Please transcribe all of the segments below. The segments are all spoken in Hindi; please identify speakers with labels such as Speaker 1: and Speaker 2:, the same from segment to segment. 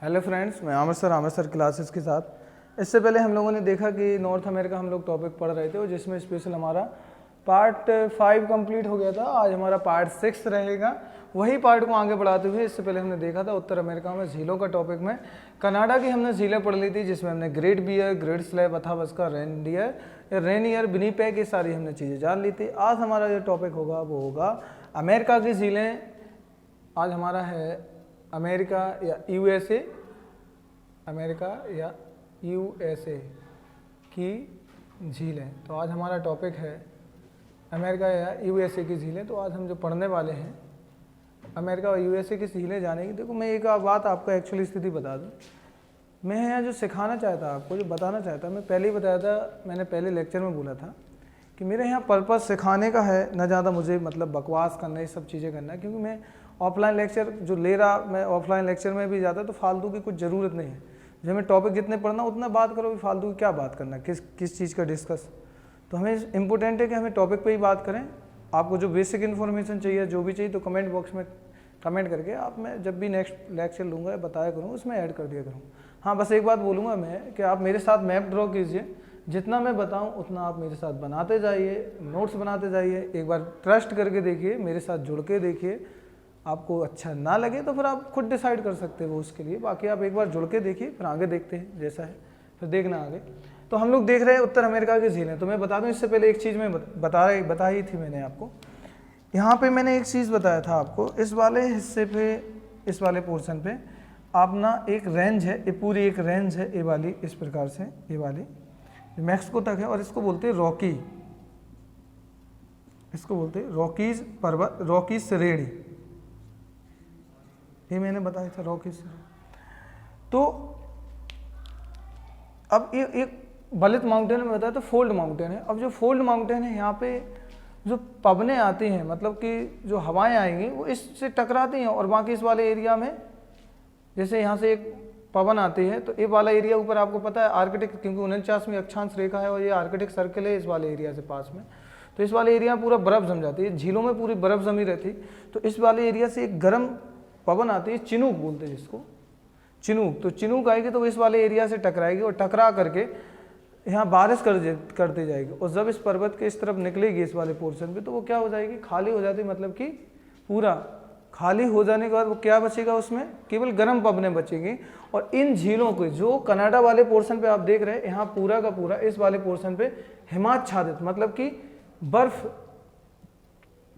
Speaker 1: हेलो फ्रेंड्स, मैं आमिर सर क्लासेस के साथ। इससे पहले हम लोगों ने देखा कि नॉर्थ अमेरिका हम लोग टॉपिक पढ़ रहे थे और जिसमें स्पेशल हमारा पार्ट 5 कंप्लीट हो गया था। आज हमारा पार्ट 6 रहेगा। वही पार्ट को आगे बढ़ाते हुए इससे पहले हमने देखा था उत्तर अमेरिका में झीलों का टॉपिक में कनाडा की हमने झीलें पढ़ ली थी, जिसमें हमने Great Bear, Great Slave, Athabasca, Rainier, Winnipeg, ये सारी हमने चीज़ें जान ली थी। आज हमारा जो टॉपिक होगा वो होगा अमेरिका की झीलें। आज हमारा है अमेरिका या यूएसए, अमेरिका या यूएसए की झीलें। तो आज हमारा टॉपिक है अमेरिका या यूएसए की झीलें। तो आज हम जो पढ़ने वाले हैं अमेरिका और यूएसए की झीलें जाने की। देखो, मैं एक बात आपको एक्चुअली स्थिति बता दूं। मैं यहाँ जो सिखाना चाहता आपको, जो बताना चाहता, मैं पहले ही बताया था, मैंने पहले लेक्चर में बोला था कि मेरे यहाँ पर्पस सिखाने का है, ना ज़्यादा मुझे मतलब बकवास करना, ये सब चीज़ें करना है। क्योंकि मैं ऑफलाइन लेक्चर जो ले रहा, मैं ऑफलाइन लेक्चर में भी जाता तो फालतू की कुछ ज़रूरत नहीं है। जब हमें टॉपिक जितने पढ़ना उतना बात करो, फालतू की क्या बात करना, किस चीज़ का डिस्कस। तो हमें इम्पोर्टेंट है कि हमें टॉपिक पे ही बात करें। आपको जो बेसिक इन्फॉर्मेशन चाहिए, जो भी चाहिए, तो कमेंट बॉक्स में कमेंट करके आप, मैं जब भी नेक्स्ट लेक्चर लूँगा बताया करूँ, उसमें ऐड कर दिया करूँ। हाँ, बस एक बात बोलूँगा मैं कि आप मेरे साथ मैप ड्रॉ कीजिए। जितना मैं बताऊँ उतना आप मेरे साथ बनाते जाइए, नोट्स बनाते जाइए। एक बार ट्रस्ट करके देखिए, मेरे साथ जुड़ के देखिए। आपको अच्छा ना लगे तो फिर आप खुद डिसाइड कर सकते हो उसके लिए। बाकी आप एक बार जुड़ के देखिए, फिर आगे देखते हैं जैसा है, फिर देखना आगे। तो हम लोग देख रहे हैं उत्तर अमेरिका की झीलें। तो मैं बता दूं, इससे पहले एक चीज़ मैं बताई थी मैंने आपको। यहाँ पे मैंने एक चीज़ बताया था आपको, इस वाले हिस्से पे, इस वाले पोर्शन पे आप ना एक रेंज है, ये पूरी एक रेंज है, ये वाली इस प्रकार से, ये वाली मैक्सिको तक है और इसको बोलते हैं रॉकी, इसको बोलते हैं रॉकीज पर्वत, रॉकीज श्रेणी। ये मैंने बताया था रॉकीज। तो अब ये एक बलित माउंटेन में बताया तो फोल्ड माउंटेन है। अब जो फोल्ड माउंटेन है, यहाँ पे जो पवनें आती हैं, मतलब कि जो हवाएं आएंगी वो इससे टकराती हैं। और बाकी इस वाले एरिया में, जैसे यहाँ से एक पवन आती है तो ये वाला एरिया ऊपर आपको पता है आर्कटिक, क्योंकि 49वीं अक्षांश रेखा है और ये आर्कटिक सर्कल है इस वाले एरिया से पास में। तो इस वाले एरिया में पूरा बर्फ जम जाती है, झीलों में पूरी बर्फ जमी रहती। तो इस वाले एरिया से एक गर्म पवन आती है, चिनूक बोलते हैं जिसको, चिनूक। तो चिनूक आएगी तो इस वाले एरिया से टकराएगी और टकरा करके यहाँ बारिश करते जाएगी। और जब इस पर्वत के इस तरफ निकलेगी, इस वाले पोर्शन पे, तो वो क्या हो जाएगी, खाली हो जाती, मतलब कि पूरा खाली हो जाने के बाद वो क्या बचेगा, उसमें केवल गर्म पवनें बचेगी। और इन झीलों को, जो कनाडा वाले पोर्शन पे आप देख रहे हैं, यहाँ पूरा का पूरा इस वाले पोर्शन पे हिमाच्छादित, मतलब कि बर्फ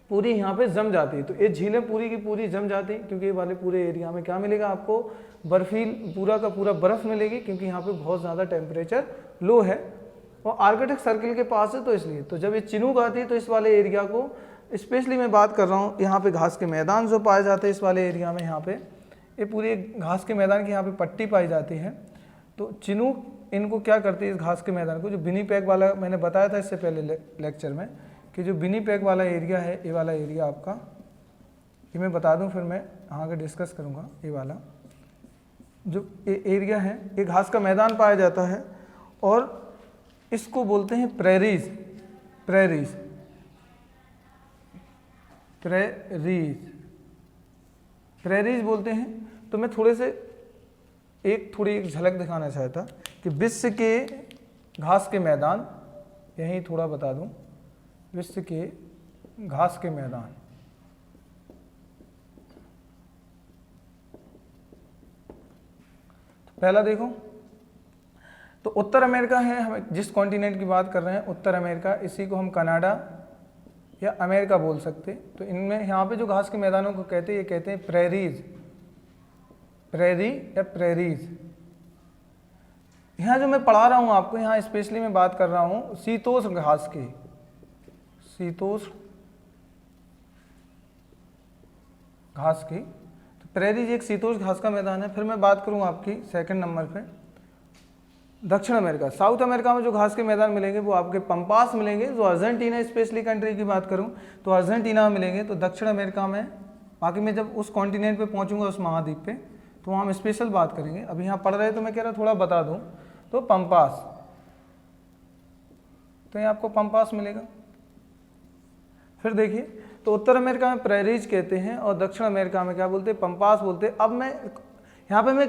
Speaker 1: पूरी यहाँ पे जम जाती है। तो ये झीलें पूरी की पूरी जम जाती हैं, क्योंकि ये वाले पूरे एरिया में क्या मिलेगा आपको, बर्फील, पूरा का पूरा बर्फ मिलेगी, क्योंकि यहाँ पे बहुत ज़्यादा टेम्परेचर लो है और आर्कटिक सर्किल के पास है। तो इसलिए तो जब ये चिनूक आती है तो इस वाले एरिया को, स्पेशली मैं बात कर रहा हूँ, यहाँ पे घास के मैदान जो पाए जाते हैं इस वाले एरिया में, यहाँ पे ये पूरी घास के मैदान की यहाँ पे पट्टी पाई जाती है। तो चिनूक इनको क्या करती है, इस घास के मैदान को, जो विनीपेग वाला मैंने बताया था इससे पहले लेक्चर में, कि जो विनीपेग वाला एरिया है, ये वाला एरिया आपका, ये मैं बता दूं, फिर मैं आगे डिस्कस करूंगा। ये वाला जो एरिया है, ये घास का मैदान पाया जाता है और इसको बोलते हैं प्रेरीज, प्रेरीज, प्रेरीज, प्रेरीज बोलते हैं। तो मैं थोड़ी एक झलक दिखाना चाहता कि विश्व के घास के मैदान, यहीं थोड़ा बता दूं, विश्व के घास के मैदान, तो पहला देखो, तो उत्तर अमेरिका है, हम जिस कॉन्टिनेंट की बात कर रहे हैं उत्तर अमेरिका, इसी को हम कनाडा या अमेरिका बोल सकते। तो इनमें यहाँ पे जो घास के मैदानों को कहते हैं, ये कहते हैं प्रेरीज, प्रेरी या प्रेरीज। यहाँ जो मैं पढ़ा रहा हूँ आपको, यहाँ स्पेशली मैं बात कर रहा हूँ शीतोष्ण घास की, शीतोष्ण घास की। तो प्रेरीज एक शीतोष्ण घास का मैदान है। फिर मैं बात करूं आपकी सेकंड नंबर पे दक्षिण अमेरिका, साउथ अमेरिका में जो घास के मैदान मिलेंगे वो आपके पंपास मिलेंगे, जो अर्जेंटीना, स्पेशली कंट्री की बात करूं तो अर्जेंटीना में मिलेंगे। तो दक्षिण अमेरिका में, बाकी मैं जब उस कॉन्टिनेंट पे पहुंचूंगा, उस महाद्वीप पे, तो वहाँ हम स्पेशल बात करेंगे। अभी यहाँ पढ़ रहे तो मैं कह रहा थोड़ा बता दूँ। तो पंपास, तो ये आपको पंपास मिलेगा। फिर देखिए, तो उत्तर अमेरिका में प्रेरीज कहते हैं और दक्षिण अमेरिका में क्या बोलते हैं, पंपास बोलते हैं। अब मैं यहाँ पे मैं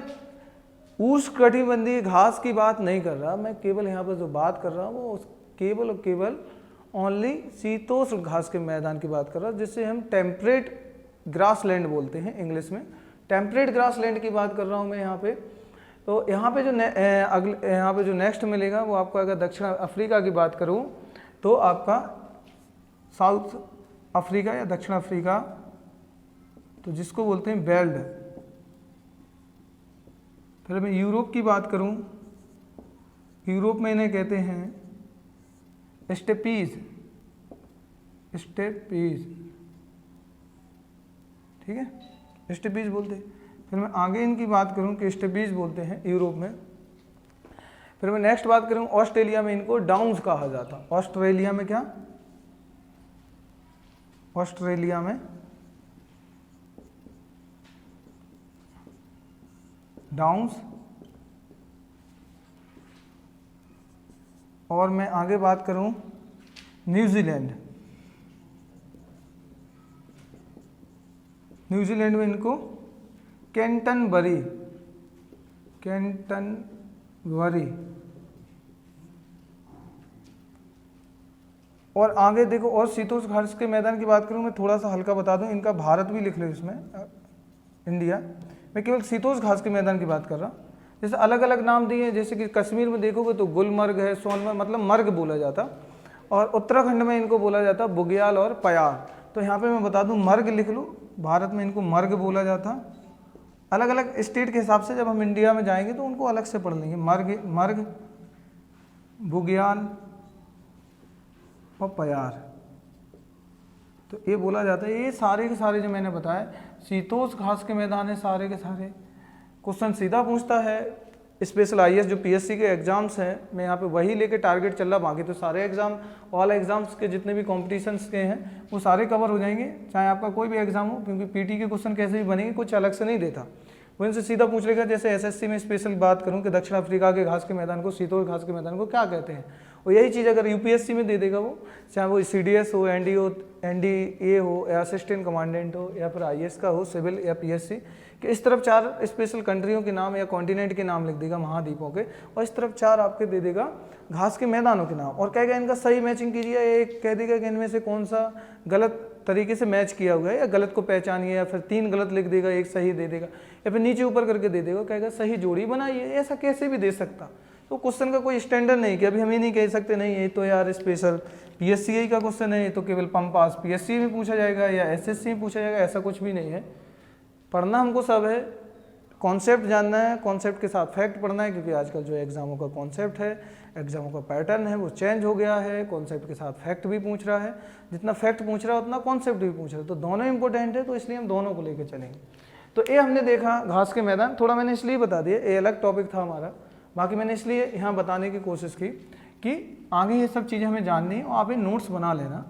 Speaker 1: उष्णकटिबंधीय घास की बात नहीं कर रहा मैं, केवल यहाँ पर जो बात कर रहा हूँ वो केवल और केवल ओनली शीतोष्ण घास के मैदान की बात कर रहा हूँ, जिससे हम टेम्परेट ग्रासलैंड बोलते हैं इंग्लिश में। टेम्परेट ग्रासलैंड की बात कर रहा हूँ मैं यहाँ पे। तो यहाँ पे जो यहाँ पे जो नेक्स्ट मिलेगा वो आपको, अगर दक्षिण अफ्रीका की बात करूँ तो आपका साउथ अफ्रीका या दक्षिण अफ्रीका, तो जिसको बोलते हैं बेल्ट। फिर मैं यूरोप की बात करूं, यूरोप में इन्हें कहते हैं स्टेपीज, स्टेपीज, ठीक है, स्टेपीज बोलते हैं। फिर मैं आगे इनकी बात करूं कि स्टेपीज बोलते हैं यूरोप में। फिर मैं नेक्स्ट बात करूं, ऑस्ट्रेलिया में इनको डाउन्स कहा जाता। ऑस्ट्रेलिया में क्या, ऑस्ट्रेलिया में डाउन्स। और मैं आगे बात करूं न्यूजीलैंड, न्यूजीलैंड में इनको कैंटनबरी, कैंटनबरी। और आगे देखो, और शीतोष्ण घास के मैदान की बात करूं, मैं थोड़ा सा हल्का बता दूं, इनका भारत भी लिख लो इसमें, इंडिया। मैं केवल शीतोष्ण घास के मैदान की बात कर रहा हूँ। जैसे अलग अलग नाम दिए हैं, जैसे कि कश्मीर में देखोगे तो गुलमर्ग है, सोनमर्ग, मतलब मर्ग बोला जाता। और उत्तराखंड में इनको बोला जाता बुग्याल और पयार। तो यहाँ पे मैं बता दूँ, मर्ग लिख लो, भारत में इनको मर्ग बोला जाता। अलग अलग स्टेट के हिसाब से जब हम इंडिया में जाएंगे तो उनको अलग से पढ़ लेंगे, मर्ग, मर्ग, बुग्याल और पयार। तो ये बोला जाता है। ये सारे के सारे जो मैंने बताया शीतोष्ण घास के मैदान है सारे के सारे। क्वेश्चन सीधा पूछता है, स्पेशल आईएएस जो पीएससी के एग्जाम्स हैं, मैं यहाँ पे वही लेके टारगेट चल रहा, बाकी तो सारे एग्जाम, ऑल एग्जाम्स के जितने भी कॉम्पिटिशन्स के हैं वो सारे कवर हो जाएंगे, चाहे आपका कोई भी एग्जाम हो, क्योंकि पीटी के क्वेश्चन कैसे भी बनेंगे, कुछ अलग से नहीं देता, वो इनसे सीधा पूछ लेगा। जैसे एसएससी में स्पेशल बात करूँ कि दक्षिण अफ्रीका के घास के मैदान को, शीतोष्ण घास के मैदान को क्या कहते हैं, और यही चीज़ अगर यूपीएससी में दे देगा वो, चाहे वो सीडीएस हो, एनडीए हो, या असिस्टेंट कमांडेंट हो, या फिर आईएएस का हो, सिविल या पीएससी, कि इस तरफ 4 स्पेशल कंट्रियों के नाम या कॉन्टिनेंट के नाम लिख देगा, महाद्वीपों के, और इस तरफ 4 आपके दे देगा घास के मैदानों के नाम, और कहेगा इनका सही मैचिंग कीजिए, एक कह देगा कि इनमें से कौन सा गलत तरीके से मैच किया हुआ है, या गलत को पहचानिए, या फिर 3 गलत लिख देगा, एक सही दे देगा, या फिर नीचे ऊपर करके दे देगा, कहेगा सही जोड़ी बनाइए। ऐसा कैसे भी दे सकता। तो क्वेश्चन का कोई स्टैंडर्ड नहीं कि अभी हम ये नहीं कह सकते नहीं ये तो यार स्पेशल पीएससी का क्वेश्चन है, ये तो केवल पंपास पीएससी में पूछा जाएगा या एसएससी में पूछा जाएगा, ऐसा कुछ भी नहीं है। पढ़ना हमको सब है, कॉन्सेप्ट जानना है, कॉन्सेप्ट के साथ फैक्ट पढ़ना है, क्योंकि आजकल जो एग्जामों का कॉन्सेप्ट है, एग्जामों का पैटर्न है, वो चेंज हो गया है। कॉन्सेप्ट के साथ फैक्ट भी पूछ रहा है, जितना फैक्ट पूछ रहा है उतना कॉन्सेप्ट भी पूछ रहा है, तो दोनों इंपॉर्टेंट है, तो इसलिए हम दोनों को लेकर चलेंगे। तो ये हमने देखा घास के मैदान, थोड़ा मैंने इसलिए बता दिया, ये अलग टॉपिक था हमारा, बाकी मैंने इसलिए यहाँ बताने की कोशिश की कि आगे ये सब चीज़ें हमें जाननी है, और आप ये नोट्स बना लेना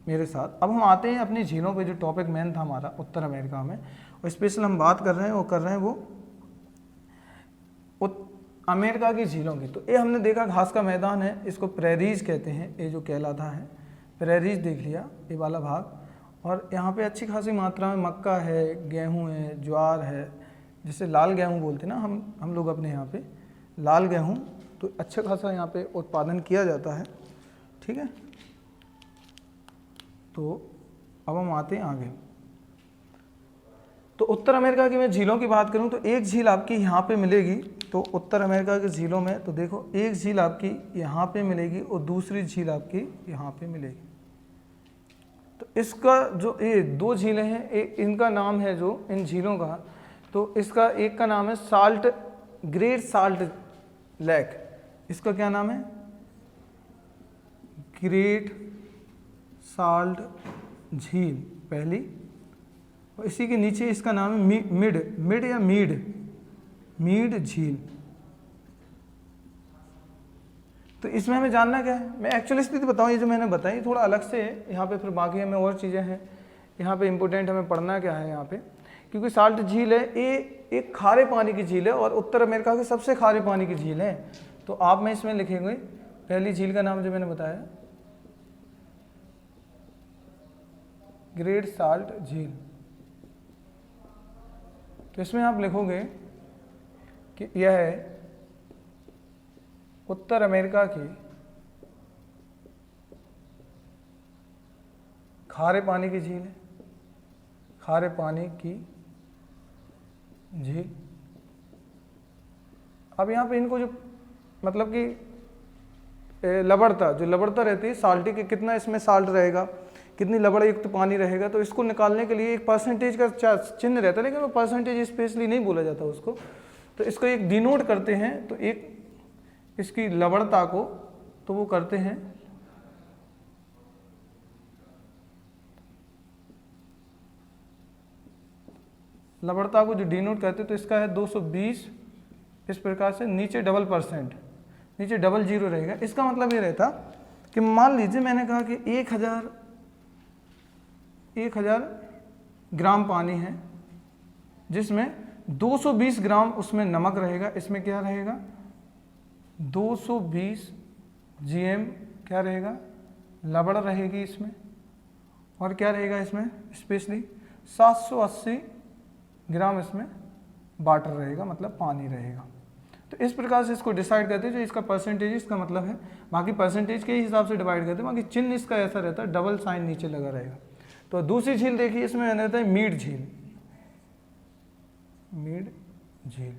Speaker 1: मेरे साथ। अब हम आते हैं अपनी झीलों पे, जो टॉपिक मेन था हमारा उत्तर अमेरिका में, और स्पेशल हम बात कर रहे हैं, वो कर रहे हैं वो अमेरिका की झीलों की। तो ये हमने देखा घास का मैदान है, इसको प्रेरीज कहते हैं, ये जो कहलाता है प्रेरीज, देख लिया ये वाला भाग। और यहाँ पे अच्छी खासी मात्रा में मक्का है, गेहूँ है, ज्वार है, जिसे लाल गेहूँ बोलते हैं ना हम लोग अपने यहाँ पे, लाल गेहूँ, तो अच्छा खासा यहाँ पे उत्पादन किया जाता है, ठीक है। तो अब हम आते हैं आगे। तो उत्तर अमेरिका की मैं झीलों की बात करूं तो एक झील आपकी यहाँ पे मिलेगी। तो उत्तर अमेरिका की झीलों में तो देखो, एक झील आपकी यहाँ पे मिलेगी और दूसरी झील आपकी यहाँ पे मिलेगी। तो इसका जो ये 2 झीलें हैं, इनका नाम है जो इन झीलों का, तो इसका एक का नाम है साल्ट, ग्रेट साल्ट लेक। इसका क्या नाम है? ग्रेट साल्ट झील पहली, और इसी के नीचे इसका नाम है मिड या मीड झील। तो इसमें हमें जानना क्या है, मैं एक्चुअली स्थिति बताऊं, ये जो मैंने बताई थोड़ा अलग से है यहाँ पे, फिर बाकी हमें और चीज़ें हैं यहाँ पे इंपॉर्टेंट, हमें पढ़ना क्या है यहाँ पे, क्योंकि साल्ट झील है, ये एक खारे पानी की झील है और उत्तर अमेरिका की सबसे खारे पानी की झील है। तो आप में इसमें लिखेंगे पहली झील का नाम जो मैंने बताया ग्रेट साल्ट झील। तो इसमें आप लिखोगे कि यह उत्तर अमेरिका की खारे पानी की झील है, खारे पानी की झील। अब यहाँ पे इनको जो मतलब कि लवणता, जो लवणता रहती है साल्टी की, कितना इसमें साल्ट रहेगा, कितनी लवण युक्त पानी रहेगा, तो इसको निकालने के लिए एक परसेंटेज का चिन्ह रहता है, लेकिन वो परसेंटेज स्पेशली नहीं बोला जाता उसको, तो इसको एक डिनोट करते हैं। तो एक इसकी लवणता को तो वो करते हैं लवणता को जो डिनोट करते हैं, तो इसका है 220, इस प्रकार से नीचे डबल %, नीचे डबल जीरो रहेगा। इसका मतलब ये रहता कि मान लीजिए मैंने कहा कि 1000 ग्राम पानी है जिसमें 220 ग्राम उसमें नमक रहेगा, इसमें क्या रहेगा 220 GM क्या रहेगा लवण रहेगी इसमें, और क्या रहेगा इसमें स्पेशली 780 ग्राम इसमें वाटर रहेगा, मतलब पानी रहेगा। तो इस प्रकार से इसको डिसाइड करते हैं, जो इसका परसेंटेज इसका मतलब है, बाकी परसेंटेज के हिसाब से डिवाइड करते हैं, बाकी चिन्ह इसका ऐसा रहता है, डबल साइन नीचे लगा रहेगा। तो दूसरी झील देखिए, इसमें रहता है मीड झील, मीड झील।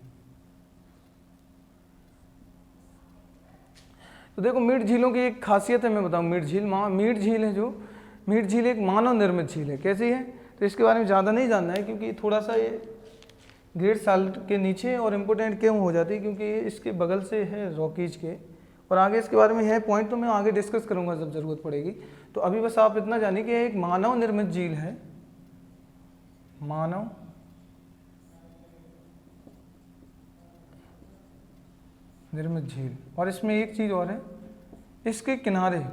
Speaker 1: तो देखो मीड झीलों की एक खासियत है, मैं बताऊं मीड झील है जो मीड झील एक मानव निर्मित झील है। कैसी है, तो इसके बारे में ज़्यादा नहीं जानना है, क्योंकि थोड़ा सा ये ग्रेट साल्ट के नीचे और इम्पोर्टेंट क्यों हो जाती है, क्योंकि ये इसके बगल से है रॉकीज के, और आगे इसके बारे में है पॉइंट, तो मैं आगे डिस्कस करूंगा जब ज़रूरत पड़ेगी। तो अभी बस आप इतना जानिए कि एक मानव निर्मित झील है, मानव निर्मित झील। और इसमें एक चीज़ और है, इसके किनारे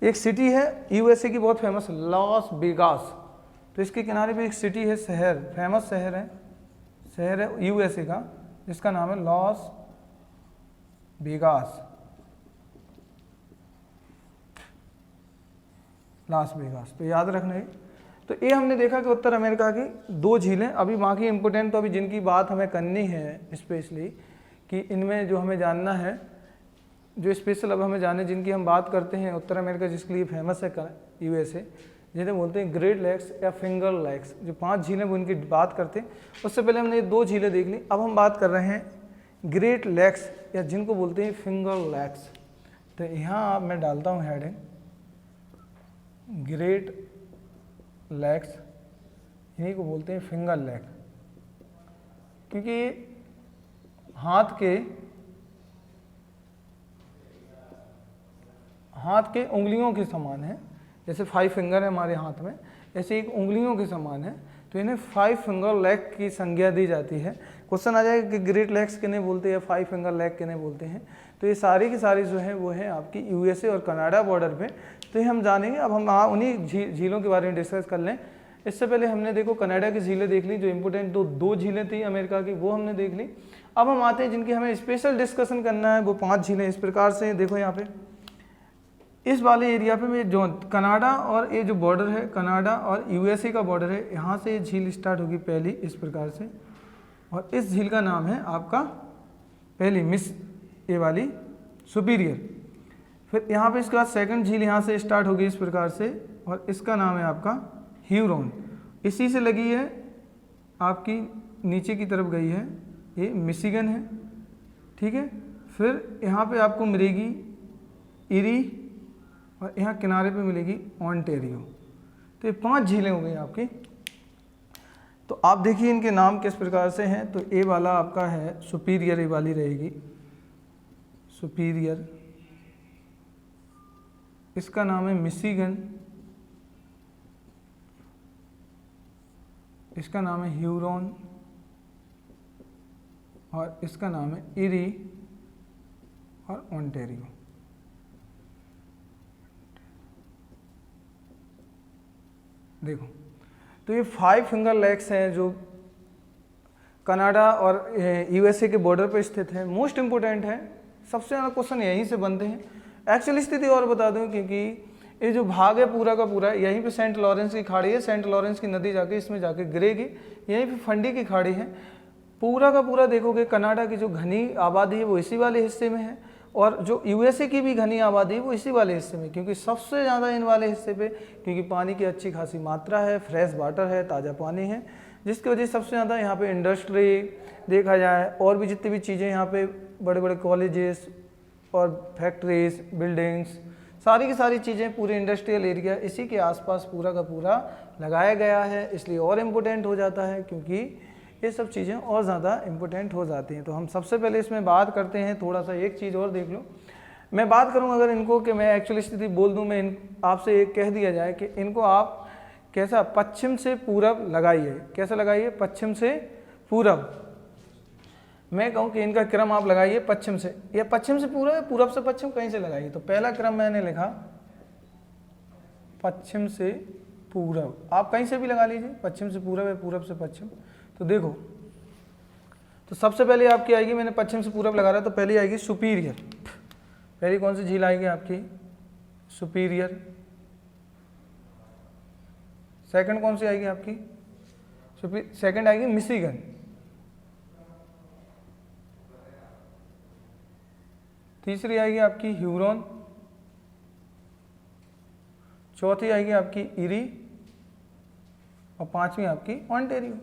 Speaker 1: एक सिटी है USA की बहुत फेमस, लॉस वेगास। तो इसके किनारे पे एक सिटी है, शहर, फेमस शहर है USA का, जिसका नाम है लॉस वेगास, लॉस वेगास। तो याद रखना है। तो ये हमने देखा कि उत्तर अमेरिका की 2 झीलें। अभी बाकी इंपॉर्टेंट, तो अभी जिनकी बात हमें करनी है स्पेशली, कि इनमें जो हमें जानना है, जो स्पेशल अब हमें जाने, जिनकी हम बात करते हैं, उत्तर अमेरिका जिसके लिए फेमस है USA, जिन्हें बोलते हैं ग्रेट लेक्स या फिंगर लेक्स, जो 5 झीलें वो इनकी बात करते हैं। उससे पहले हमने ये 2 झीलें देख ली, अब हम बात कर रहे हैं ग्रेट लेक्स या जिनको बोलते हैं फिंगर लेक्स। तो यहाँ मैं डालता हूँ हेडिंग ग्रेट लेक्स, इन्हीं को बोलते हैं फिंगर लेक, क्योंकि हाथ के उंगलियों के समान है, जैसे 5 फिंगर है हमारे हाथ में, ऐसे एक उंगलियों के समान है, तो इन्हें 5 फिंगर लेक की संज्ञा दी जाती है। क्वेश्चन आ जाएगा कि ग्रेट लेक्स किन्हें बोलते हैं, 5 फिंगर लेक किन्हें बोलते हैं। तो ये सारी की सारी जो है वो है आपकी USA और कनाडा बॉर्डर पे। तो ये हम जानेंगे। अब हम उन्हीं झीलों के बारे में डिस्कस कर लें। इससे पहले हमने देखो कनाडा की झीलें देख ली, जो इंपॉर्टेंट 2 झीलें थी अमेरिका की, वो हमने देख ली। अब हम आते हैं जिनकी हमें स्पेशल डिस्कशन करना है, वो 5 झीलें इस प्रकार से। देखो यहाँ पे इस वाले एरिया पे में जो कनाडा और ये जो बॉर्डर है, कनाडा और USA का बॉर्डर है, यहाँ से ये झील स्टार्ट होगी पहली इस प्रकार से, और इस झील का नाम है आपका पहली मिस, ये वाली सुपीरियर। फिर यहाँ पे इसके बाद सेकंड झील यहाँ से स्टार्ट होगी इस प्रकार से, और इसका नाम है आपका ह्यूरॉन। इसी से लगी है आपकी नीचे की तरफ गई है, ये मिशिगन है, ठीक है। फिर यहाँ पे आपको मिलेगी इरी, और यहाँ किनारे पे मिलेगी ओंटारियो। तो ये 5 झीलें हो गई आपकी। तो आप देखिए इनके नाम किस प्रकार से हैं। तो ए वाला आपका है सुपीरियर, ए वाली रहेगी सुपीरियर, इसका नाम है मिशिगन, इसका नाम है ह्यूरॉन, और इसका नाम है इरी और ओंटारियो। देखो तो ये 5 फिंगर लेक्स हैं जो कनाडा और USA के बॉर्डर पर स्थित है। मोस्ट इंपोर्टेंट है, सबसे ज़्यादा क्वेश्चन यहीं से बनते हैं। एक्चुअली स्थिति और बता दूं, क्योंकि ये जो भाग है पूरा का पूरा, यहीं पे सेंट लॉरेंस की खाड़ी है, सेंट लॉरेंस की नदी जाके इसमें जाके गिरेगी, यहीं पे फंडी की खाड़ी है। पूरा का पूरा देखोगे कनाडा की जो घनी आबादी है वो इसी वाले हिस्से में है, और जो यूएसए की भी घनी आबादी है वो इसी वाले हिस्से में, क्योंकि सबसे ज़्यादा इन वाले हिस्से पे, क्योंकि पानी की अच्छी खासी मात्रा है, फ्रेश वाटर है, ताज़ा पानी है, जिसकी वजह से सबसे ज़्यादा यहाँ पे इंडस्ट्री देखा जाए और भी जितनी भी चीज़ें यहाँ पे बड़े बड़े कॉलेजेस और फैक्ट्रीज, बिल्डिंग्स, सारी की सारी चीज़ें पूरे इंडस्ट्रियल एरिया इसी के आसपास पूरा का पूरा लगाया गया है, इसलिए और इम्पोर्टेंट हो जाता है, क्योंकि ये सब चीज़ें और ज़्यादा इम्पोर्टेंट हो जाती हैं। तो हम सबसे पहले इसमें बात करते हैं, थोड़ा सा एक चीज़ और देख लो। मैं बात करूं अगर इनको कि मैं एक्चुअली स्थिति बोल दूं, मैं आपसे एक कह दिया जाए कि इनको आप कैसा पश्चिम से पूरब लगाइए, कैसा लगाइए, पश्चिम से पूरब। मैं कहूं कि इनका क्रम आप लगाइए पश्चिम से, या पश्चिम से पूरब है, पूरब से पश्चिम, कहीं से लगाइए। तो पहला क्रम मैंने लिखा पश्चिम से पूरब, आप कहीं से भी लगा लीजिए, पश्चिम से पूरब है, पूरब से पश्चिम। तो देखो, तो सबसे पहले आपकी आएगी, मैंने पश्चिम से पूरब लगा रहा, तो पहली आएगी सुपीरियर। पहली कौन सी झील आएगी आपकी? सुपीरियर। सेकंड कौन सी आएगी आपकी? सेकंड आएगी मिशिगन। तीसरी आएगी आपकी ह्यूरॉन। चौथी आएगी आपकी इरी, और पांचवी आपकी ओंटारियो।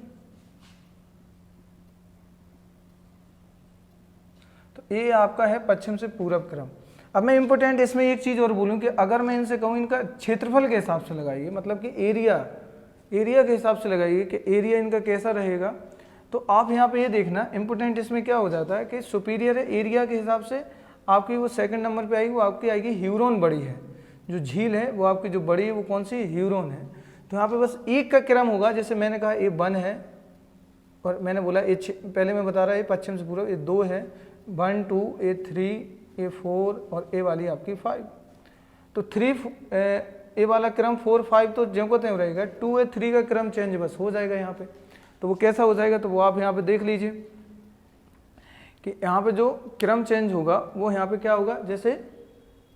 Speaker 1: तो ये आपका है पश्चिम से पूरब क्रम। अब मैं इंपॉर्टेंट इसमें एक चीज़ और बोलूं कि अगर मैं इनसे कहूं इनका क्षेत्रफल के हिसाब से लगाइए, मतलब कि एरिया के हिसाब से लगाइए कि एरिया इनका कैसा रहेगा, तो आप यहाँ पे ये देखना इंपॉर्टेंट इसमें क्या हो जाता है कि सुपीरियर एरिया के हिसाब से आपकी वो सेकंड नंबर पे आएगी, वो आपकी आएगी ह्यूरॉन बड़ी है, जो झील है वो आपकी जो बड़ी है वो कौन सी? ह्यूरॉन है। तो यहाँ पे बस एक का क्रम होगा, जैसे मैंने कहा ए 1 है, और मैंने बोला ए पहले मैं बता रहा है पश्चिम से पूरब, ए 2 है, 1 2, ए 3, ए 4, और ए वाली आपकी 5। तो 3 ए वाला क्रम 4 5 तो ज्यों को त्यों रहेगा, 2 ए 3 का क्रम चेंज बस हो जाएगा यहाँ पे। तो वो कैसा हो जाएगा, तो वो आप यहाँ पे देख लीजिए कि यहाँ पे जो क्रम चेंज होगा वो यहाँ पे क्या होगा, जैसे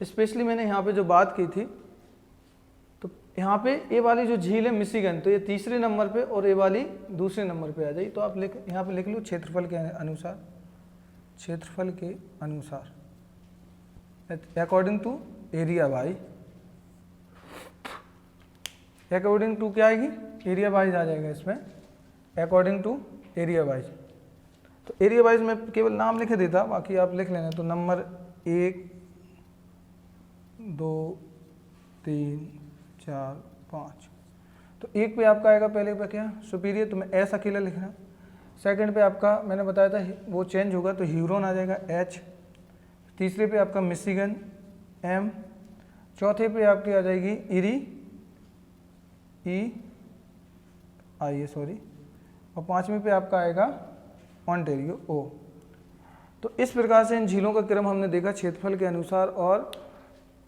Speaker 1: स्पेशली मैंने यहाँ पे जो बात की थी, तो यहाँ पे ए वाली जो झील है मिशिगन, तो ये तीसरे नंबर पे और ए वाली दूसरे नंबर पे आ जाएगी। तो आप यहाँ पे लिख लो क्षेत्रफल के अनुसार, क्षेत्रफल के अनुसार according to area wise, according to क्या आएगी? एरिया वाइज आ जाएगा इसमें, अकॉर्डिंग टू एरिया वाइज। तो एरिया वाइज में केवल नाम लिख देता, बाकी आप लिख लेना। तो नंबर 1 2 3 4 5, तो एक पे आपका आएगा पहले पे क्या? सुपीरियर, तो मैं एस अकेला लिखना। सेकंड पे आपका मैंने बताया था वो चेंज होगा, तो ह्यूरॉन आ जाएगा एच। तीसरे पे आपका मिशिगन एम। चौथे पे आपकी आ जाएगी इरी ई आई है सॉरी, और पांचवें पे आपका आएगा ओंटारियो ओ। तो इस प्रकार से इन झीलों का क्रम हमने देखा क्षेत्रफल के अनुसार और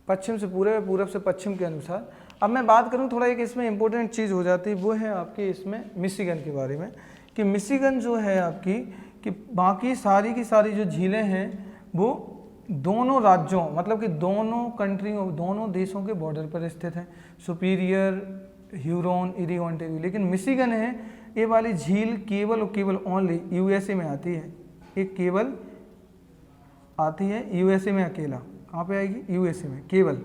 Speaker 1: पश्चिम से पूरब, पूरब से पश्चिम के अनुसार। अब मैं बात करूं थोड़ा एक इसमें इंपॉर्टेंट चीज़ हो जाती है, वो है आपकी इसमें मिशिगन के बारे में, कि मिशिगन जो है आपकी, कि बाकी सारी की सारी जो झीलें हैं वो दोनों राज्यों, मतलब कि दोनों कंट्रियों, दोनों देशों के बॉर्डर पर स्थित हैं, सुपीरियर, ह्यूरॉन, इरी, ओंटारियो। लेकिन मिशिगन है ये वाली झील केवल और केवल ओनली यूएसए में आती है, ये केवल आती है यूएसए में अकेला। कहाँ पे आएगी? यूएसए में केवल।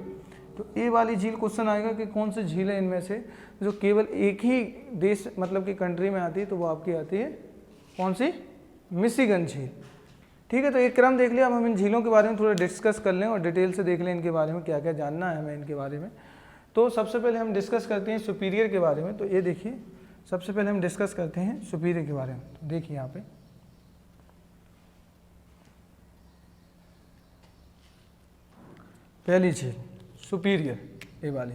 Speaker 1: तो ये वाली झील क्वेश्चन आएगा कि कौन सी झील है इनमें से जो केवल एक ही देश मतलब कि कंट्री में आती है, तो वो आपकी आती है कौन सी? मिशिगन झील। ठीक है, तो एक क्रम देख लिया। अब हम इन झीलों के बारे में थोड़ा डिस्कस कर लें और डिटेल से देख लें इनके बारे में, क्या क्या जानना है हमें इनके बारे में। तो सबसे पहले हम डिस्कस करते हैं सुपीरियर के बारे में। तो ये देखिए, सबसे पहले हम डिस्कस करते हैं सुपीरियर के बारे में। तो देखिए यहाँ पे पहली झील सुपीरियर, ये वाली।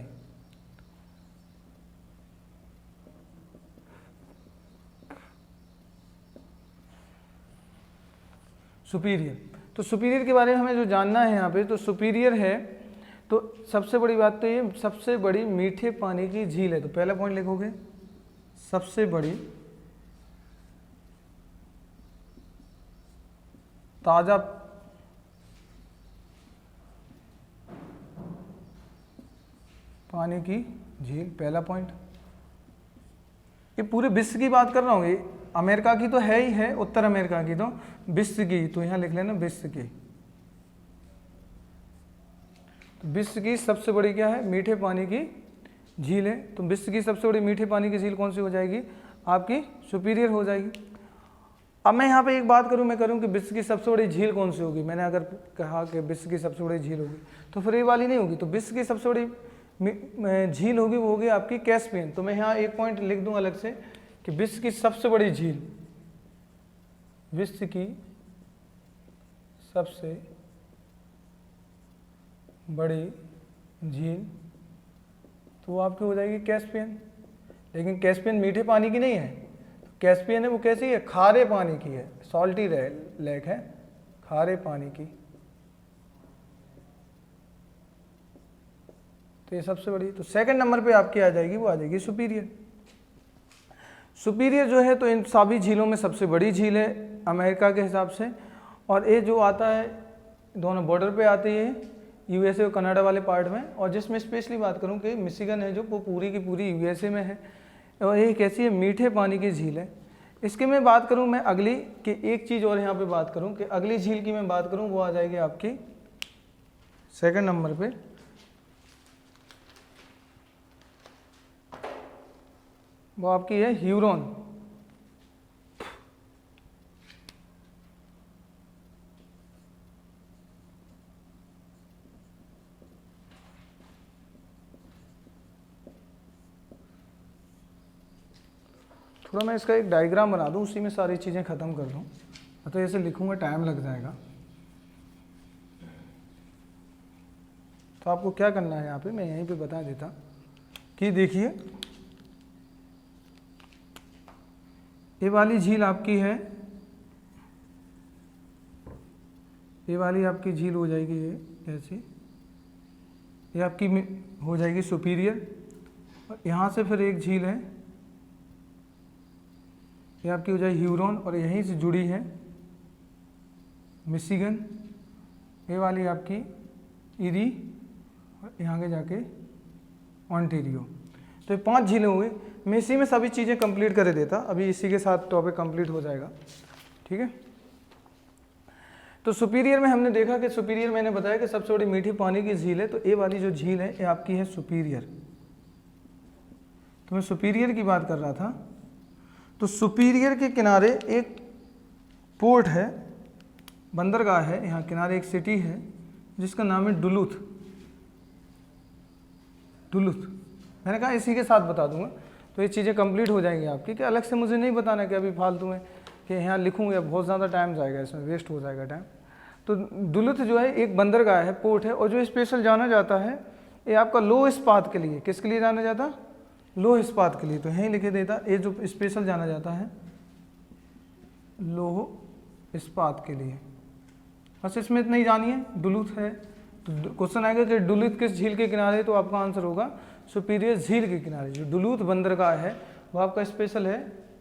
Speaker 1: सुपीरियर, तो सुपीरियर के बारे में हमें जो जानना है यहाँ पे, तो सुपीरियर है तो सबसे बड़ी बात तो ये सबसे बड़ी मीठे पानी की झील है। तो पहला पॉइंट लिखोगे सबसे बड़ी ताजा पानी की झील, पहला पॉइंट। ये पूरे विश्व की बात कर रहा हूँ, ये अमेरिका की तो है ही है, उत्तर अमेरिका की तो, विश्व की, तो यहाँ लिख लेना विश्व की। तो विश्व की सबसे बड़ी क्या है, मीठे पानी की झील है। तो विश्व की सबसे बड़ी मीठे पानी की झील कौन सी हो जाएगी, आपकी सुपीरियर हो जाएगी। अब मैं यहाँ पे एक बात करूँ, मैं करूँ कि विश्व की सबसे बड़ी झील कौन सी होगी, मैंने अगर कहा कि विश्व की सबसे बड़ी झील होगी तो फिर ये वाली नहीं होगी। तो विश्व की सबसे बड़ी झील होगी वो होगी आपकी कैस्पियन। तो मैं यहाँ एक पॉइंट लिख दूँ अलग से कि विश्व की सबसे बड़ी झील, विश्व की सबसे बड़ी झील तो वो आपकी हो जाएगी कैस्पियन। लेकिन कैस्पियन मीठे पानी की नहीं है, कैस्पियन है वो कैसी है, खारे पानी की है, सॉल्टी लेक है, खारे पानी की। तो ये सबसे बड़ी। तो सेकंड नंबर पे आपकी आ जाएगी, वो आ जाएगी सुपीरियर। सुपीरियर जो है तो इन सभी झीलों में सबसे बड़ी झील है अमेरिका के हिसाब से। और ये जो आता है दोनों बॉर्डर पे आती है, यूएसए और कनाडा वाले पार्ट में। और जिसमें स्पेशली बात करूं कि मिशिगन है जो वो पूरी की पूरी यूएसए में है, और ये कैसी है, मीठे पानी की झील है। इसकी मैं बात करूं मैं अगली कि एक चीज़ और यहाँ पे बात करूं कि अगली झील की मैं बात करूं वो आ जाएगी आपकी सेकंड नंबर पे, वो आपकी है ह्यूरॉन। थोड़ा मैं इसका एक डायग्राम बना दूं, उसी में सारी चीज़ें ख़त्म कर दूं, तो ऐसे लिखूंगा टाइम लग जाएगा। तो आपको क्या करना है यहाँ पे मैं यहीं पे बता देता कि देखिए ये वाली झील आपकी है, ये वाली आपकी झील हो जाएगी ये ऐसी, ये आपकी हो जाएगी सुपीरियर। और यहाँ से फिर एक झील है, ये आपकी हो जाएगी ह्यूरॉन, और यहीं से जुड़ी है मिशिगन। ये वाली आपकी इरी, और यहाँ के जाके ऑन्टेरियो। तो ये 5 झीलें हो गई। मैं इसी में सभी चीज़ें कंप्लीट कर देता, अभी इसी के साथ टॉपिक कंप्लीट हो जाएगा, ठीक है। तो सुपीरियर में हमने देखा कि सुपीरियर मैंने बताया कि सबसे बड़ी मीठी पानी की झील है। तो ये वाली जो झील है ये आपकी है सुपीरियर। तो मैं सुपीरियर की बात कर रहा था। तो सुपीरियर के किनारे एक पोर्ट है, बंदरगाह है, यहाँ किनारे एक सिटी है जिसका नाम है डुलूथ। डुलूथ मैंने कहा इसी के साथ बता दूंगा, तो ये चीज़ें कंप्लीट हो जाएंगी आपकी, कि अलग से मुझे नहीं बताना कि अभी फालतू में कि यहाँ लिखूँगा, बहुत ज़्यादा टाइम जाएगा, इसमें वेस्ट हो जाएगा टाइम। तो डुलूथ जो है एक बंदरगाह है, पोर्ट है, और जो स्पेशल जाना जाता है ये आपका लौह इस्पात के लिए। किसके लिए जाना जाता, लौह इस्पात के लिए। तो यहीं लिखे देता, ये जो स्पेशल जाना जाता है लौह इस्पात के लिए। बस इसमें इतना ही जानिए, डुलूथ है। तो क्वेश्चन आएगा कि डुलूथ किस झील के किनारे, तो आपका आंसर होगा सुपीरियर झील के किनारे। जो डुलूथ बंदरगाह है वो आपका स्पेशल है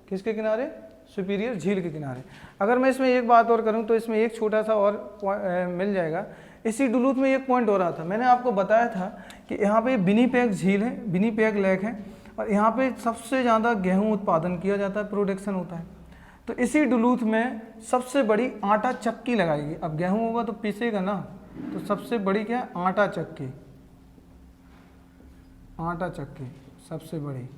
Speaker 1: किसके किनारे, सुपीरियर झील के किनारे। अगर मैं इसमें एक बात और करूं तो इसमें एक छोटा सा और मिल जाएगा। इसी डुलूथ में एक पॉइंट हो रहा था, मैंने आपको बताया था कि यहाँ पे विनिपेग झील है, विनिपेग लेक है, और यहाँ पे सबसे ज़्यादा गेहूँ उत्पादन किया जाता है, प्रोडक्शन होता है। तो इसी डुलूथ में सबसे बड़ी आटा चक्की लगाएगी। अब गेहूँ होगा तो पीसेगा ना, तो सबसे बड़ी क्या है, आटा चक्की। आटा चक्की सबसे बड़ी,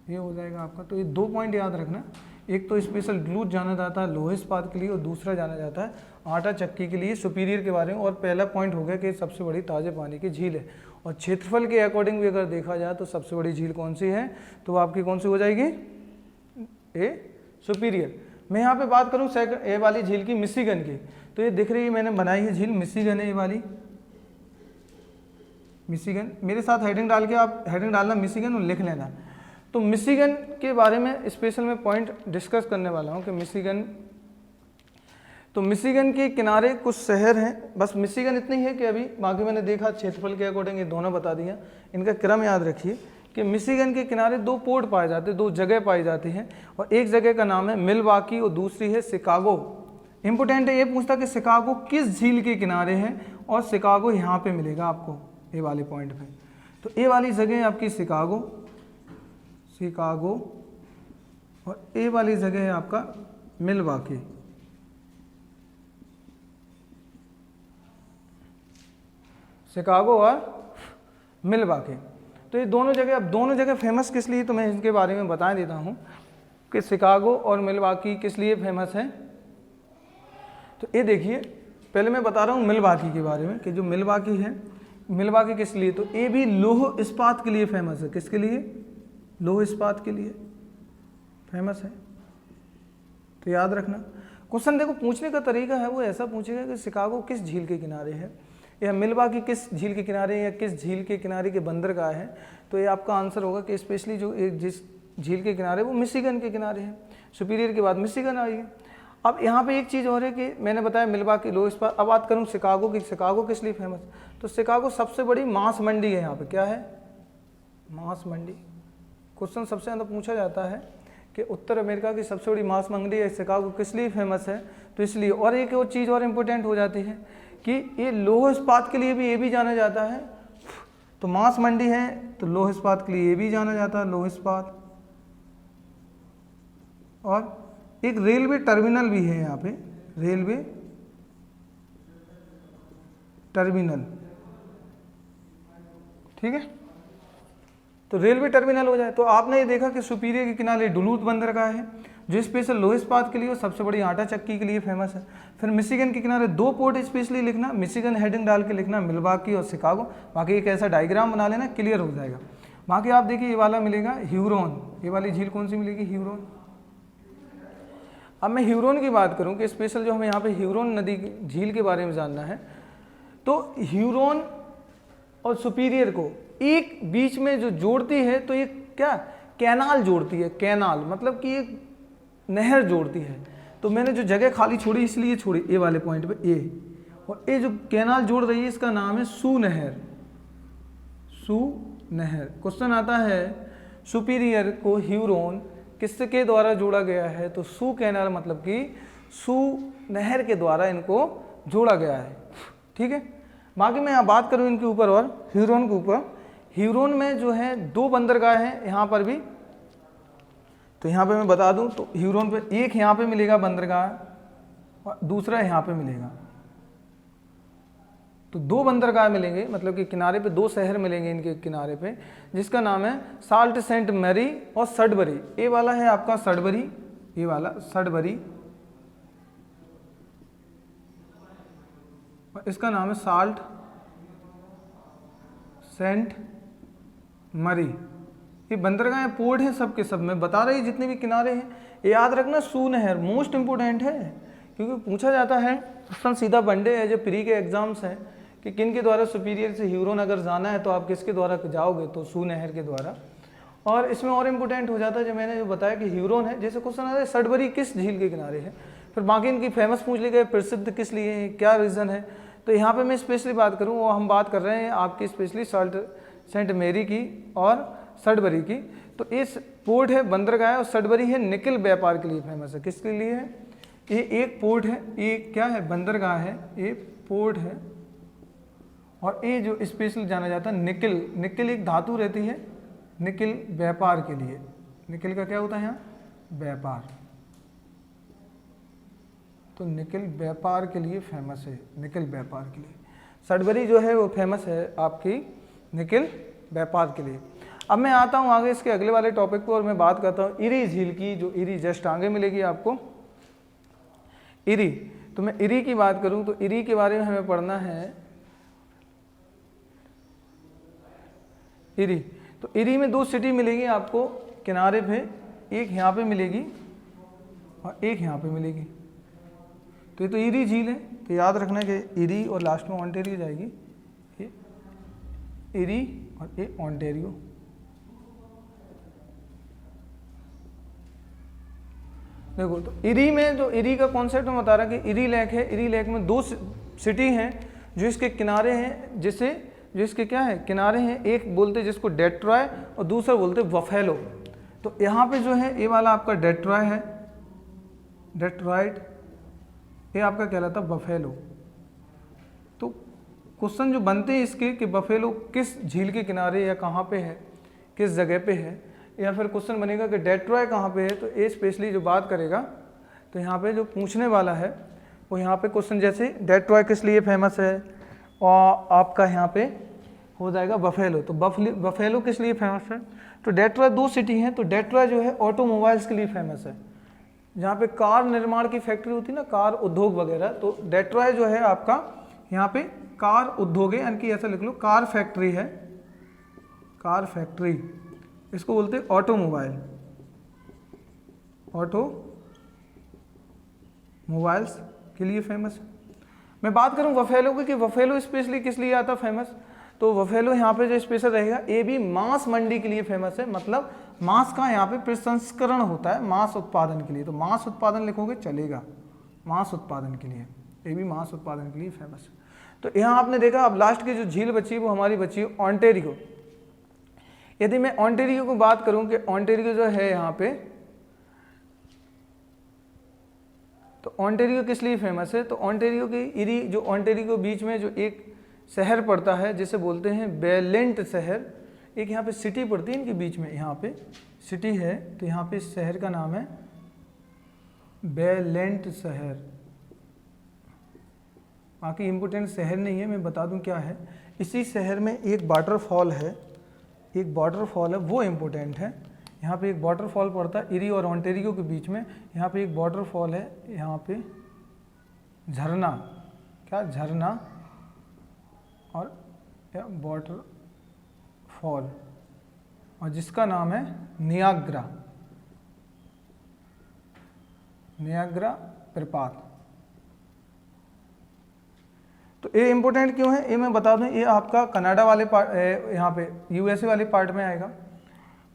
Speaker 1: ये हो जाएगा आपका। तो ये 2 पॉइंट याद रखना, एक तो स्पेशल डुलूथ जाना जाता है लोह इस्पात के लिए, और दूसरा जाना जाता है आटा चक्की के लिए, सुपीरियर के बारे में। और पहला पॉइंट हो गया कि सबसे बड़ी ताज़े पानी की झील है। और क्षेत्रफल के अकॉर्डिंग भी अगर देखा जाए तो सबसे बड़ी झील कौन सी है, तो आपकी कौन सी हो जाएगी, ए सुपीरियर। मैं यहाँ पे बात करूँ ए वाली झील की, मिशिगन की, तो ये दिख रही है, मैंने बनाई है झील, मिशिगन है ये वाली, मिशिगन। मेरे साथ हेडिंग डाल के आप हेडिंग डालना मिशिगन और लिख लेना। तो मिशिगन के बारे में स्पेशल मैं पॉइंट डिस्कस करने वाला हूँ कि मिशिगन, तो मिशिगन के किनारे कुछ शहर हैं, बस मिशिगन इतनी है कि अभी बाकी मैंने देखा क्षेत्रफल के अकॉर्डिंग ये दोनों बता दिया। इनका क्रम याद रखिए कि मिशिगन के किनारे 2 पोर्ट पाए जाते हैं, 2 जगह पाई जाती हैं, और एक जगह का नाम है मिलवाकी और दूसरी है शिकागो। इंपोर्टेंट है, ये पूछता कि शिकागो किस झील के किनारे है, और शिकागो यहाँ पे मिलेगा आपको ए वाले पॉइंट पे। तो ए वाली जगह आपकी शिकागो, शिकागो और ए वाली जगह है आपका मिलवाकी। शिकागो और मिलवाकी, तो ये दोनों जगह, अब दोनों जगह फेमस किस लिए, तो मैं इनके बारे में बता देता हूँ कि शिकागो और मिलवाकी किस लिए फेमस है। तो ये देखिए, पहले मैं बता रहा हूँ मिलवाकी के बारे में कि जो मिलवाकी है, मिलवाकी किस लिए, तो ये भी लौह इस्पात के लिए फेमस है। किसके लिए, लौह इस्पात के लिए फेमस है। तो याद रखना, क्वेश्चन देखो पूछने का तरीका है वो ऐसा पूछेगा कि शिकागो किस झील के किनारे है, या मिलवाकी किस झील के किनारे है, या किस झील के किनारे के बंदरगाह है। तो ये आपका आंसर होगा कि स्पेशली जो जिस झील के किनारे वो मिशिगन के किनारे है। सुपीरियर के बाद मिशिगन आई है। अब यहाँ पे एक चीज़ और है कि मैंने बताया मिलवाकी लौह इस्पात। अब बात करूँ शिकागो की, शिकागो किस लिए फेमस, तो शिकागो सबसे बड़ी मांस मंडी है। यहाँ पे क्या है, मांस मंडी। क्वेश्चन सबसे ज़्यादा पूछा जाता है कि उत्तर अमेरिका की सबसे बड़ी मांस मंडी है शिकागो, किस लिए फेमस है, तो इसलिए। और एक और चीज़ और इम्पोर्टेंट हो जाती है कि ये लौह इस्पात के लिए भी ये भी जाना जाता है। तो मांस मंडी है तो लौह इस्पात के लिए ये भी जाना जाता है, लौह इस्पात। और एक रेलवे टर्मिनल भी है यहाँ पे, रेलवे टर्मिनल, ठीक है। तो रेलवे टर्मिनल हो जाए तो आपने ये देखा कि सुपीरियर के किनारे डुलूथ बंदरगाह है जो स्पेशल लौह इस्पात के लिए और सबसे बड़ी आटा चक्की के लिए फेमस है। फिर मिशिगन के किनारे दो पोर्ट स्पेशली लिखना, मिशिगन हेडिंग डाल के लिखना, मिलवाकी और शिकागो। बाकी एक ऐसा डायग्राम बना लेना, क्लियर हो जाएगा। बाकी आप देखिए ये वाला मिलेगा ह्यूरोन, ये वाली झील कौन सी मिलेगी, ह्यूरोन। अब मैं ह्यूरोन की बात करूं कि स्पेशल जो हमें यहाँ पे ह्यूरोन नदी झील के बारे में जानना है, तो ह्यूरोन और सुपीरियर को एक बीच में जो जोड़ती है, तो ये क्या कैनाल जोड़ती है। कैनाल मतलब कि एक नहर जोड़ती है। तो मैंने जो जगह खाली छोड़ी इसलिए छोड़ी ए वाले पॉइंट पे ए, और ये जो कैनाल जोड़ रही है इसका नाम है सू नहर। सू नहर। क्वेश्चन आता है सुपीरियर को ह्यूरोन किसके द्वारा जोड़ा गया है, तो सू कैनाल मतलब कि सू नहर के द्वारा इनको जोड़ा गया है, ठीक है। बाकी मैं यहाँ बात करूँ इनके ऊपर और ह्यूरोन के ऊपर, ह्यूरोन में जो है दो बंदरगाह हैं यहाँ पर भी। तो यहाँ पे मैं बता दूँ तो ह्यूरोन पे एक यहाँ पे मिलेगा बंदरगाह और दूसरा यहाँ पे मिलेगा। तो दो बंदरगाह मिलेंगे, मतलब कि किनारे पे दो शहर मिलेंगे इनके किनारे पे, जिसका नाम है साल्ट सेंट मैरी और सडबरी। ये वाला है आपका सडबरी, ये वाला सडबरी, और इसका नाम है साल्ट सेंट मरी। ये बंदरगाह पोर्ट हैं सब के सब, में बता रही जितने भी किनारे हैं। ये याद रखना, सू नहर मोस्ट इंपोर्टेंट है क्योंकि पूछा जाता है क्वेश्चन सीधा वनडे है, जो प्री के एग्जाम्स हैं कि किन के द्वारा सुपीरियर से ह्यूरोन अगर जाना है तो आप किसके द्वारा जाओगे, तो सू नहर के द्वारा। और इसमें और इम्पोर्टेंट हो जाता है जो मैंने जो बताया कि ह्यूरोन है, जैसे क्वेश्चन आता है सडबरी किस झील के किनारे है, फिर बाकी इनकी फेमस पूछ ली गए, प्रसिद्ध किस लिए है, क्या रीज़न है। तो यहाँ पे मैं स्पेशली बात करूँ, वो हम बात कर रहे हैं आपकी स्पेशली साल्ट सेंट मैरी की और सडबरी की। तो इस पोर्ट है बंदरगाह और सडबरी है निकल व्यापार के लिए फेमस है। किसके लिए है, ये एक पोर्ट है, ये क्या है बंदरगाह है, ये पोर्ट है, और ये जो स्पेशल जाना जाता है निकल, निकल एक धातु रहती है, निकल व्यापार के लिए, निकल का क्या होता है यहाँ व्यापार, तो निकल व्यापार के लिए फेमस है, निकल व्यापार के लिए। सडबरी जो है वो फेमस है आपकी निकल व्यापार के लिए। अब मैं आता हूँ आगे इसके अगले वाले टॉपिक पर और मैं बात करता हूँ इरी झील की, जो इरी जस्ट आगे मिलेगी आपको इरी। तो मैं इरी की बात करूँ तो इरी के बारे में हमें पढ़ना है इरी। तो इरी में दो सिटी मिलेगी आपको किनारे पे, एक यहाँ पे मिलेगी और एक यहाँ पे मिलेगी। तो ये तो इरी झील है, तो याद रखना कि इरी और लास्ट में ओंटारियो जाएगी, ये इरी और ये ओंटारियो। देखो तो इरी में जो इरी का कॉन्सेप्ट में बता रहा कि इरी लेक है, इरी लेक में दो सिटी हैं जो इसके किनारे हैं, जिसे जो इसके क्या है किनारे हैं, एक बोलते जिसको डेट्रॉय और दूसरा बोलते बफेलो। तो यहाँ पे जो है ये वाला आपका डेट्रॉय है, डेट्रॉइट, ये आपका कहलाता बफेलो। तो क्वेश्चन जो बनते हैं इसके कि बफेलो किस झील के किनारे या कहाँ पे है, किस जगह पे है, या फिर क्वेश्चन बनेगा कि डेट्रॉय कहाँ पे है, तो ए स्पेशली जो बात करेगा, तो यहाँ पे जो पूछने वाला है वो यहाँ पे क्वेश्चन जैसे डेट्रॉय किस लिए फेमस है, और आपका यहाँ पे हो जाएगा बफेलो, तो बफेलो किस लिए फेमस है, तो डेट्रॉय 2 सिटी हैं, तो डेट्रॉय जो है ऑटोमोबाइल्स के लिए फेमस है, जहाँ पे कार निर्माण की फैक्ट्री होती है ना, कार उद्योग वगैरह, तो डेट्रॉय जो है आपका यहाँ पे कार उद्योग है, यानी कि ऐसा लिख लो कार फैक्ट्री है, कार फैक्ट्री, इसको बोलते हैं ऑटोमोबाइल, ऑटोमोबाइल्स के लिए फेमस है। मैं बात करूं बफेलो की कि बफेलो स्पेशली किस लिए आता फेमस, तो बफेलो यहाँ पे जो स्पेशल रहेगा ए भी मांस मंडी के लिए फेमस है, मतलब मांस का यहाँ पे प्रसंस्करण होता है मांस उत्पादन के लिए, तो मांस उत्पादन लिखोगे चलेगा, मांस उत्पादन के लिए ए भी मांस उत्पादन के लिए फेमस है। तो यहाँ आपने देखा अब लास्ट की जो झील बची वो हमारी बची है ओंटारियो। यदि मैं ओंटारियो को बात करूं कि ओंटारियो जो है यहाँ पे, तो ओंटारियो किस लिए फेमस है, तो ओंटारियो की इरी जो ओंटारियो के बीच में जो एक शहर पड़ता है जिसे बोलते हैं बेलेंट शहर, एक यहाँ पे सिटी पड़ती है इनके बीच में, यहाँ पे सिटी है, तो यहाँ पे इस शहर का नाम है बेलेंट शहर। बाकी इम्पोर्टेंट शहर नहीं है, मैं बता दूं क्या है। इसी शहर में एक वाटरफॉल है, एक वाटरफॉल है वो इम्पोर्टेंट है। यहाँ पे एक वाटरफॉल पड़ता है इरी और ओंटारियो के बीच में, यहाँ पे एक वाटरफॉल है, यहाँ पे झरना, क्या झरना और या वाटरफॉल, और जिसका नाम है नियाग्रा, नियाग्रा प्रपात। तो ये इम्पोर्टेंट क्यों है, ये मैं बता दूं, ये आपका कनाडा वाले पार्ट, यहाँ पे यूएसए वाले पार्ट में आएगा,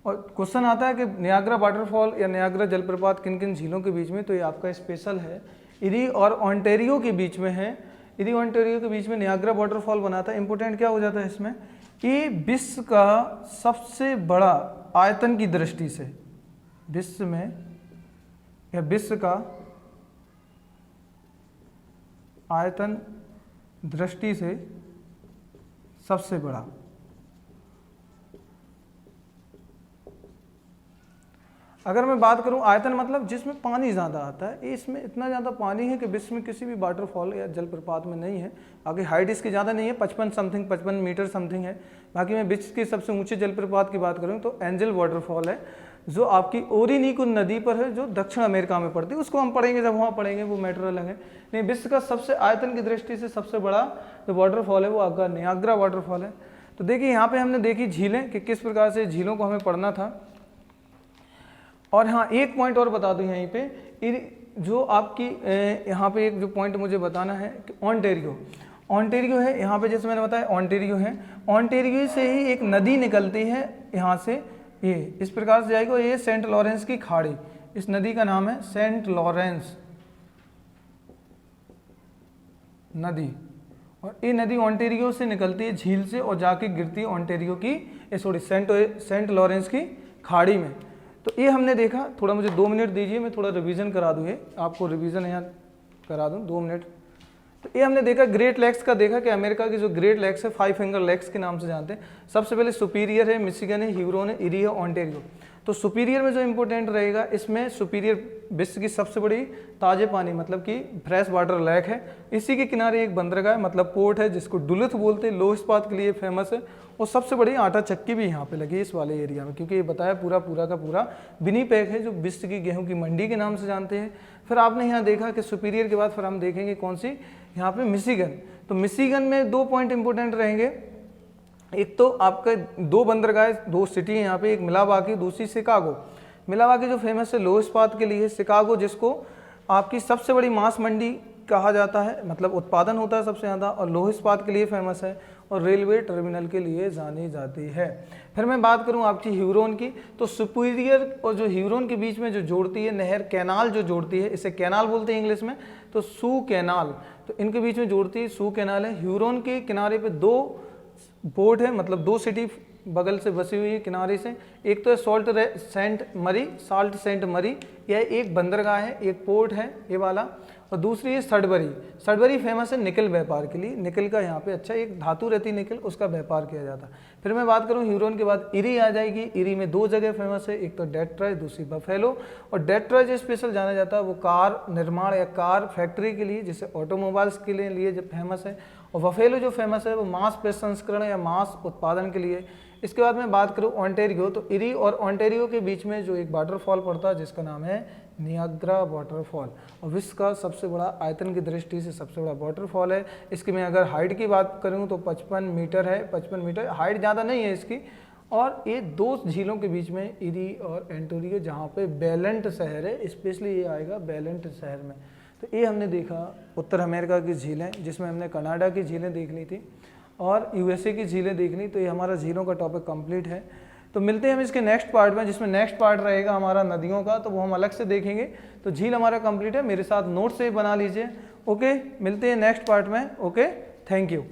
Speaker 1: और क्वेश्चन आता है कि नियाग्रा वाटरफॉल या नियाग्रा जलप्रपात किन किन झीलों के बीच में, तो ये आपका स्पेशल है इरी और ओंटारियो के बीच में है, इरी ओंटारियो के बीच में नियाग्रा वाटरफॉल बनाता है। इंपॉर्टेंट क्या हो जाता है इसमें, ये विश्व का सबसे बड़ा आयतन की दृष्टि से, विश्व में या विश्व का आयतन दृष्टि से सबसे बड़ा, अगर मैं बात करूं आयतन मतलब जिसमें पानी ज़्यादा आता है, इसमें इतना ज़्यादा पानी है कि विश्व में किसी भी वाटरफॉल या जलप्रपात में नहीं है। बाकी हाइट इसकी ज़्यादा नहीं है, 55 मीटर समथिंग है। बाकी मैं विश्व के सबसे ऊंचे जलप्रपात की बात करूं तो एंजल वाटरफॉल है, जो आपकी ओरिनीको नदी पर है, जो दक्षिण अमेरिका में पड़ती है। उसको हम पढ़ेंगे जब वहाँ पढ़ेंगे, वो मैटर अलग है। नहीं, विश्व का सबसे आयतन की दृष्टि से सबसे बड़ा जो वाटरफॉल है वो आपका नियाग्रा वाटरफॉल है। तो देखिए यहाँ पे हमने देखी झीलें कि किस प्रकार से झीलों को हमें पढ़ना था। और हाँ, एक पॉइंट और बता दूं यहीं पे, जो आपकी यहाँ पे एक जो पॉइंट मुझे बताना है कि ओंटारियो है यहाँ पे, जैसे मैंने बताया ओंटारियो है, ओंटारियो से ही एक नदी निकलती है यहाँ से, ये इस प्रकार से जाएगी, ये सेंट लॉरेंस की खाड़ी, इस नदी का नाम है सेंट लॉरेंस नदी, और ये नदी ओंटारियो से निकलती है झील से और जाके गिरती है ओंटारियो की सेंट लॉरेंस की खाड़ी में। तो ये हमने देखा। थोड़ा मुझे 2 मिनट दीजिए, मैं थोड़ा रिवीजन करा दूँ, ये आपको रिवीजन यहाँ करा दूँ 2 मिनट। तो ये हमने देखा ग्रेट लेक्स का, देखा कि अमेरिका की जो ग्रेट लेक्स है 5 फिंगर लेक्स के नाम से जानते हैं। सबसे पहले सुपीरियर है, मिशिगन है, ह्यूरोन है, इरी है, ओंटारियो। तो सुपीरियर में जो इंपॉर्टेंट रहेगा, इसमें सुपीरियर विश्व की सबसे बड़ी ताजे पानी मतलब कि फ्रेश वाटर लेक है। इसी के किनारे एक बंदरगाह है मतलब पोर्ट है, जिसको डुलुथ बोलते हैं, लौह इस्पात के लिए फेमस है। और सबसे बड़ी आटा चक्की भी यहाँ पे लगी है इस वाले एरिया में, क्योंकि ये बताया पूरा का पूरा विनीपेग है, जो विश्व की गेहूं की मंडी के नाम से जानते हैं। फिर आपने यहाँ देखा कि सुपीरियर के बाद फिर हम देखेंगे कौन सी, यहाँ पे मिशिगन। तो मिशिगन में 2 पॉइंट इंपॉर्टेंट रहेंगे। एक तो आपका 2 बंदरगाह, 2 सिटी है यहाँ पे, एक मिलावाकी, दूसरी शिकागो। मिलावाकी जो फेमस है लौह इस्पात के लिए, शिकागो जिसको आपकी सबसे बड़ी मांस मंडी कहा जाता है, मतलब उत्पादन होता है सबसे ज़्यादा, और लौह इस्पात के लिए फेमस है, और रेलवे टर्मिनल के लिए जानी जाती है। फिर मैं बात करूं आपकी ह्यूरोन की, तो सुपीरियर और जो ह्यूरोन के बीच में जो जोड़ती है नहर, कैनाल जो जोड़ती है, इसे कैनाल बोलते हैं इंग्लिश में, तो सू कैनाल, तो इनके बीच में जोड़ती है सू कैनाल है। ह्यूरोन के किनारे पे 2 पोर्ट है, मतलब 2 सिटी बगल से बसी हुई है किनारे से। एक तो है साल्ट सेंट मरी, यह एक बंदरगाह है, एक पोर्ट है ये वाला, और दूसरी है सडबरी। सडबरी फेमस है निकल व्यापार के लिए, निकल का यहाँ पे अच्छा एक धातु रहती है निकल, उसका व्यापार किया जाता है। फिर मैं बात करूँ ह्यूरोन के बाद इरी आ जाएगी। इरी में 2 जगह फेमस है, एक तो डेट्रॉय, दूसरी बफेलो। और डेट्रॉय जो स्पेशल जाना जाता है वो कार निर्माण या कार फैक्ट्री के लिए, जैसे ऑटोमोबाइल्स के लिए जो फेमस है। और बफेलो जो फेमस है वो मांस प्रसंस्करण या मांस उत्पादन के लिए। इसके बाद मैं बात करूँ ओंटारियो, तो इरी और ओंटारियो के बीच में जो एक वाटरफॉल पड़ता है जिसका नाम है नियाग्रा वाटरफॉल, और विश्व का सबसे बड़ा आयतन की दृष्टि से सबसे बड़ा वाटरफॉल है। इसकी मैं अगर हाइट की बात करूँ तो 55 मीटर है, 55 मीटर हाइट ज़्यादा नहीं है इसकी। और ये 2 झीलों के बीच में इरी और ओंटारियो, जहाँ पे बेलेंट शहर है, स्पेशली ये आएगा बेलेंट शहर में। तो ये हमने देखा उत्तर अमेरिका की झीलें, जिसमें हमने कनाडा की झीलें देख ली थी और यूएसए की झीलें देख ली। तो ये हमारा झीलों का टॉपिक कंप्लीट है। तो मिलते हैं हम इसके नेक्स्ट पार्ट में, जिसमें नेक्स्ट पार्ट रहेगा हमारा नदियों का, तो वो हम अलग से देखेंगे। तो झील हमारा कंप्लीट है, मेरे साथ नोट से बना लीजिए। ओके, मिलते हैं नेक्स्ट पार्ट में। Okay, thank you.